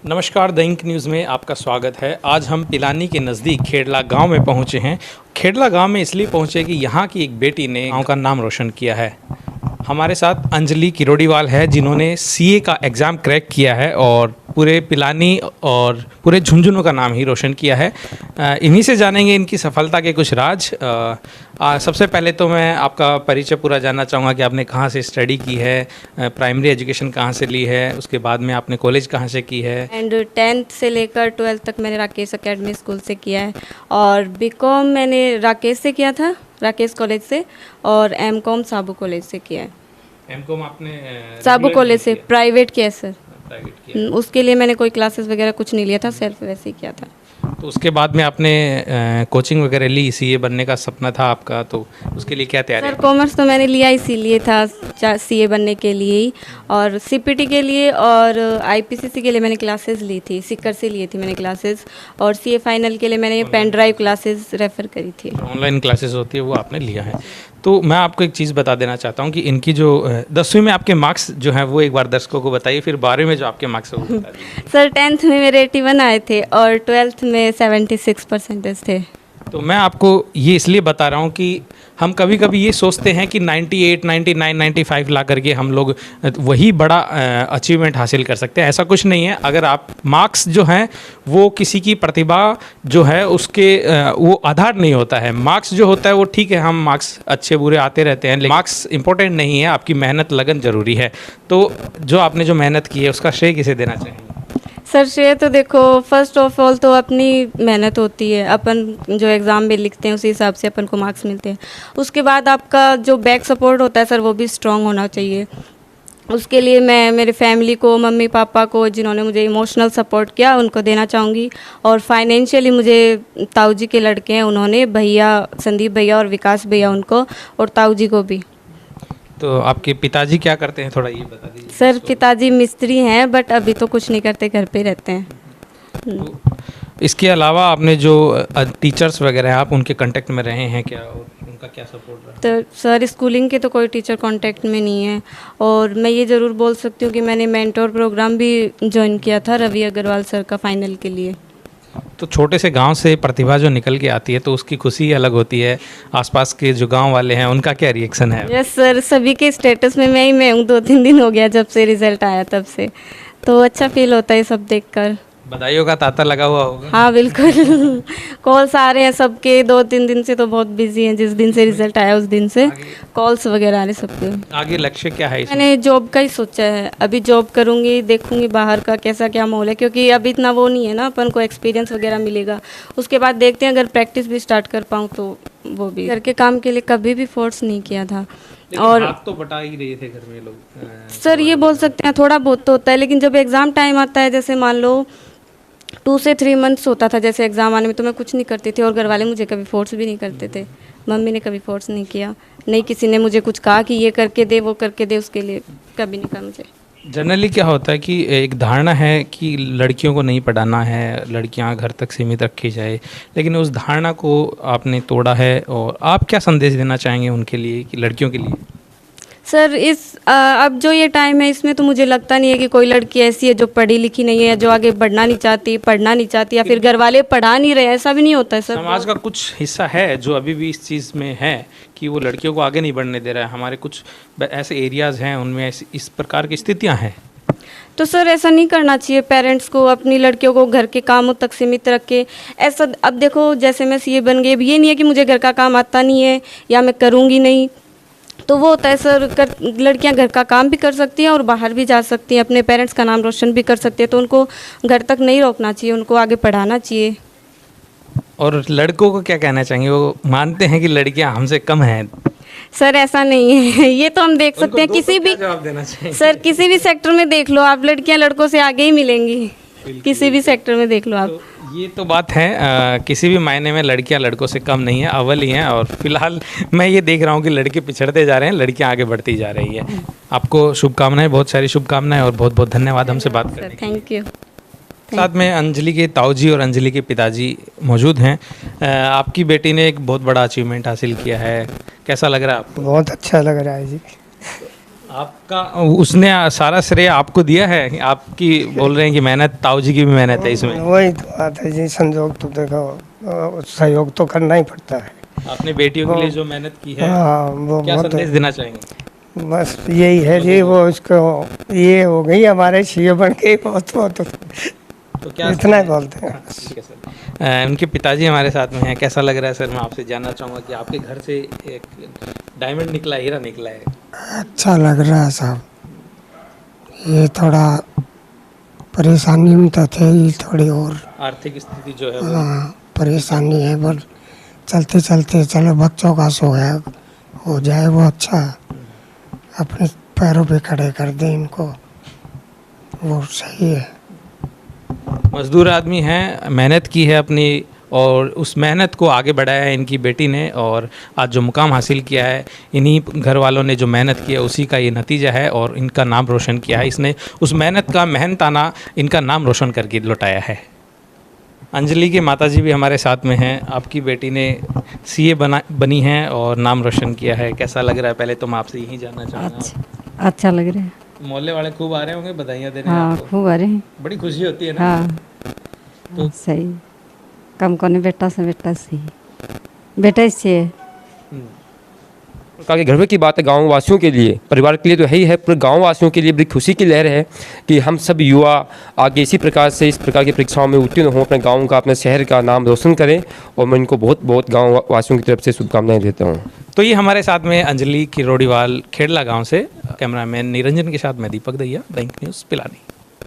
नमस्कार, the ink news में आपका स्वागत है। आज हम पिलानी के नज़दीक खेड़ला गांव में पहुंचे हैं। खेड़ला गांव में इसलिए पहुंचे कि यहां की एक बेटी ने गांव का नाम रोशन किया है। हमारे साथ अंजलि किरोड़ीवाल है, जिन्होंने सीए का एग्ज़ाम क्रैक किया है और पूरे पिलानी और पूरे झुंझुनू का नाम ही रोशन किया है। इन्हीं से जानेंगे इनकी सफलता के कुछ राज। सबसे पहले तो मैं आपका परिचय पूरा जानना चाहूँगा कि आपने कहाँ से स्टडी की है, प्राइमरी एजुकेशन कहाँ से ली है, उसके बाद में आपने कॉलेज कहाँ से की है। एंड 10th से लेकर 12th तक मैंने राकेश एकेडमी स्कूल से किया है और बीकॉम मैंने राकेश से किया था, राकेश कॉलेज से, और एमकॉम साबू कॉलेज से किया है। एमकॉम आपने साबू कॉलेज से प्राइवेट किया है सर। प्राइवेट किया, उसके लिए मैंने कोई क्लासेस वगैरह कुछ नहीं लिया था, सिर्फ वैसे ही किया था। तो उसके बाद में आपने कोचिंग वगैरह ली, सीए बनने का सपना था आपका, तो उसके लिए क्या तैयारी? सर कॉमर्स तो मैंने लिया इसीलिए था, सीए बनने के लिए ही, और सीपीटी के लिए और आईपीसीसी के लिए मैंने क्लासेस ली थी, सीकर से लिए थी मैंने क्लासेस, और सीए फाइनल के लिए मैंने पेन ड्राइव क्लासेस रेफ़र करी थी। ऑनलाइन क्लासेस होती है वो आपने लिया है। तो मैं आपको एक चीज़ बता देना चाहता हूँ कि इनकी जो 10वीं में आपके मार्क्स जो हैं वो एक बार दर्शकों को बताइए, फिर 12वीं में जो आपके मार्क्स है वो बता दीजिए। सर 10th में मेरे 81 आए थे और 12th में 76% थे। तो मैं आपको ये इसलिए बता रहा हूँ कि हम कभी कभी ये सोचते हैं कि 98, 99, 95 ला करके हम लोग वही बड़ा अचीवमेंट हासिल कर सकते हैं। ऐसा कुछ नहीं है। अगर आप मार्क्स जो हैं वो किसी की प्रतिभा जो है उसके वो आधार नहीं होता है। मार्क्स जो होता है वो ठीक है, हम मार्क्स अच्छे बुरे आते रहते हैं, लेकिन मार्क्स इंपॉर्टेंट नहीं है, आपकी मेहनत लगन ज़रूरी है। तो जो आपने जो मेहनत की है उसका श्रेय किसे देना चाहेंगे? सर श्रेय तो देखो, फर्स्ट ऑफ ऑल तो अपनी मेहनत होती है, अपन जो एग्ज़ाम में लिखते हैं उसी हिसाब से अपन को मार्क्स मिलते हैं। उसके बाद आपका जो बैक सपोर्ट होता है सर वो भी स्ट्रांग होना चाहिए। उसके लिए मैं मेरे फैमिली को, मम्मी पापा को, जिन्होंने मुझे इमोशनल सपोर्ट किया, उनको देना चाहूँगी। और फाइनेंशियली मुझे ताऊ जी के लड़के हैं, उन्होंने, भैया संदीप भैया और विकास भैया, उनको, और ताऊ जी को भी। तो आपके पिताजी क्या करते हैं, थोड़ा ये बता दीजिए। सर पिताजी मिस्त्री हैं, बट अभी तो कुछ नहीं करते, घर पे रहते हैं। तो इसके अलावा आपने जो टीचर्स वगैरह हैं, आप उनके कांटेक्ट में रहे हैं क्या, और उनका क्या सपोर्ट रहा? तो सर स्कूलिंग के तो कोई टीचर कांटेक्ट में नहीं है, और मैं ये ज़रूर बोल सकती हूँ कि मैंने मेंटोर प्रोग्राम भी ज्वाइन किया था रवि अग्रवाल सर का फाइनल के लिए। तो छोटे से गांव से प्रतिभा जो निकल के आती है तो उसकी खुशी अलग होती है। आसपास के जो गांव वाले हैं उनका क्या रिएक्शन है? यस सर, सभी के स्टेटस में मैं हूँ। 2-3 दिन हो गया जब से रिजल्ट आया, तब से तो अच्छा फील होता है सब देखकर। बधाइयों का तांता लगा हुआ होगा। हाँ बिल्कुल। कॉल्स आ रहे हैं सबके, 2-3 दिन से तो बहुत बिजी हैं। जिस दिन से रिजल्ट आया उस दिन से कॉल्स वगैरह आ रहे सबके। आगे लक्ष्य क्या है इसमें? मैंने जॉब का ही सोचा है, अभी जॉब करूँगी, देखूँगी बाहर का कैसा क्या माहौल है, क्योंकि अभी इतना वो नहीं है ना, अपन को एक्सपीरियंस वगैरह मिलेगा। उसके बाद देखते हैं, अगर प्रैक्टिस भी स्टार्ट कर पाऊँ तो वो भी। घर के काम के लिए कभी भी फोर्स नहीं किया था। और हाथ तो बटा ही रहे थे घर में लोग। सर ये बोल सकते हैं थोड़ा बहुत तो होता है, लेकिन जब एग्ज़ाम टाइम आता है, जैसे मान लो 2 से 3 मंथ्स होता था जैसे एग्ज़ाम आने में, तो मैं कुछ नहीं करती थी, और घर वाले मुझे कभी फोर्स भी नहीं करते थे। मम्मी ने कभी फोर्स नहीं किया, नहीं किसी ने मुझे कुछ कहा कि ये करके दे, वो करके दे, उसके लिए कभी नहीं कहा मुझे। जनरली क्या होता है कि एक धारणा है कि लड़कियों को नहीं पढ़ाना है, लड़कियां घर तक सीमित रखी जाए, लेकिन उस धारणा को आपने तोड़ा है। और आप क्या संदेश देना चाहेंगे उनके लिए, कि लड़कियों के लिए? सर अब जो ये टाइम है, इसमें तो मुझे लगता नहीं है कि कोई लड़की ऐसी है जो पढ़ी लिखी नहीं है, जो आगे बढ़ना नहीं चाहती, पढ़ना नहीं चाहती, या फिर घर वाले पढ़ा नहीं रहे, ऐसा भी नहीं होता है सर। समाज का कुछ हिस्सा है जो अभी भी इस चीज़ में है कि वो लड़कियों को आगे नहीं बढ़ने दे रहा है। हमारे कुछ ऐसे एरियाज़ हैं उनमें इस प्रकार की स्थितियाँ हैं। तो सर ऐसा नहीं करना चाहिए, पेरेंट्स को अपनी लड़कियों को घर के कामों तक सीमित रख के। ऐसा अब देखो, जैसे मैं सीए बन गई, अब ये नहीं है कि मुझे घर का काम आता नहीं है या मैं करूँगी नहीं, तो वो होता है सर, लड़कियां घर का काम भी कर सकती हैं और बाहर भी जा सकती हैं, अपने पेरेंट्स का नाम रोशन भी कर सकती है। तो उनको घर तक नहीं रोकना चाहिए, उनको आगे पढ़ाना चाहिए। और लड़कों को क्या कहना चाहेंगे? वो मानते हैं कि लड़कियां हमसे कम हैं। सर ऐसा नहीं है। ये तो हम देख सकते हैं किसी भी, जवाब देना चाहिए सर किसी भी सेक्टर में देख लो आप, लड़कियां लड़कों से आगे ही मिलेंगी, किसी भी सेक्टर में देख लो आप। तो ये तो बात है, किसी भी मायने में लड़कियां लड़कों से कम नहीं है, अव्वल ही हैं। और फिलहाल मैं ये देख रहा हूँ कि लड़के पिछड़ते जा रहे हैं, लड़कियां आगे बढ़ती जा रही है। आपको शुभकामनाएं, बहुत सारी शुभकामनाएं, और बहुत बहुत धन्यवाद हमसे बात करने के लिए। Thank you. साथ में अंजलि के ताऊजी और अंजलि के पिताजी मौजूद हैं। आपकी बेटी ने एक बहुत बड़ा अचीवमेंट हासिल किया है, कैसा लग रहा है आपको? बहुत अच्छा लग रहा है जी। आपका उसने सारा श्रेय आपको दिया है? आपकी बोल रहे हैं कि मेहनत, ताऊ जी की भी मेहनत है इसमें। वही तो बात है जी, संजोग तो देखो सहयोग तो करना ही पड़ता है। आपने बेटियों के लिए जो मेहनत की है, हाँ वो क्या बहुत संदेश देना चाहेंगे? बस यही है जी, वो उसको ये हो गई हमारे सीए बन के बहुत बहुत तो क्या इतना ही बोलते हैं। ठीक है सर। उनके पिताजी हमारे साथ में हैं, कैसा लग रहा है सर? मैं आपसे जानना चाहूँगा कि आपके घर से एक डायमंड निकला, हीरा निकला है। अच्छा लग रहा है साहब। ये थोड़ा परेशानी में तो थे ही थोड़ी, और आर्थिक स्थिति जो है वो हाँ परेशानी है, पर चलते चलते चलो बच्चों का सो है, हो जाए वो अच्छा, अपने पैरों पे खड़े कर दे इनको, वो सही है। मजदूर आदमी हैं, मेहनत की है अपनी, और उस मेहनत को आगे बढ़ाया है इनकी बेटी ने, और आज जो मुकाम हासिल किया है इन्हीं घर वालों ने जो मेहनत की है उसी का ये नतीजा है, और इनका नाम रोशन किया है। इसने उस मेहनत का मेहनताना इनका नाम रोशन करके लौटाया है। अंजलि के माताजी भी हमारे साथ में हैं। आपकी बेटी ने सीए बनी है और नाम रोशन किया है, कैसा लग रहा है? पहले तो मैं आपसे यही जानना चाहूँगा। अच्छा लग रहा है। मोहल्ले वाले खूब आ रहे होंगे बधाइयाँ देने हाँ आपको? खूब आ रहे हैं। बड़ी खुशी होती है ना? हाँ तो- सही कम करने बेटा से बेटा से प्रकार के गर्व की बात है गाँव वासियों के लिए, परिवार के लिए तो है ही है, पर गाँव वासियों के लिए बड़ी खुशी की लहर है कि हम सब युवा आगे इसी प्रकार से इस प्रकार की परीक्षाओं में उत्तीर्ण हों, अपने गाँव का, अपने शहर का नाम रोशन करें, और मैं इनको बहुत बहुत गाँव वासियों की तरफ से शुभकामनाएं देता हूँ। तो ये हमारे साथ में अंजलि किरोड़ीवाल खेड़ला गांव से। कैमरामैन निरंजन के साथ मैं दीपक दैया, बैंक न्यूज़ पिलानी।